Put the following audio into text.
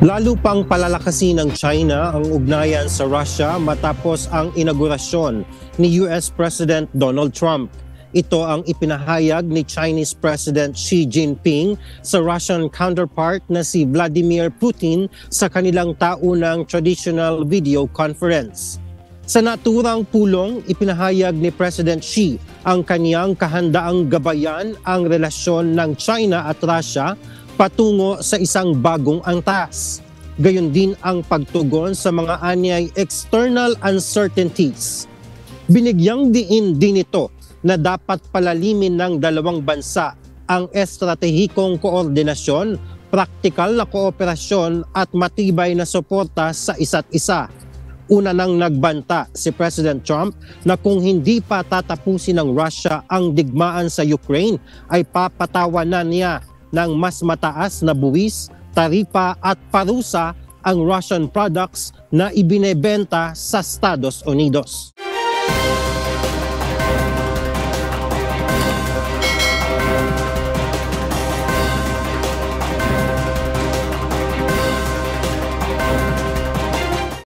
Lalo pang palalakasin ng China ang ugnayan sa Russia matapos ang inaugurasyon ni US President Donald Trump. Ito ang ipinahayag ni Chinese President Xi Jinping sa Russian counterpart na si Vladimir Putin sa kanilang taunang traditional video conference. Sa naturang pulong, ipinahayag ni President Xi ang kaniyang kahandaang gabayan ang relasyon ng China at Russia patungo sa isang bagong antas. Gayon din ang pagtugon sa mga anyay external uncertainties. Binigyang diin din ito na dapat palalimin ng dalawang bansa ang estratehikong koordinasyon, praktikal na kooperasyon at matibay na suporta sa isa't isa. Una nang nagbanta si President Trump na kung hindi pa tatapusin ng Russia ang digmaan sa Ukraine ay papatawanan niya ng mas mataas na buwis, taripa at parusa ang Russian products na ibinebenta sa Estados Unidos.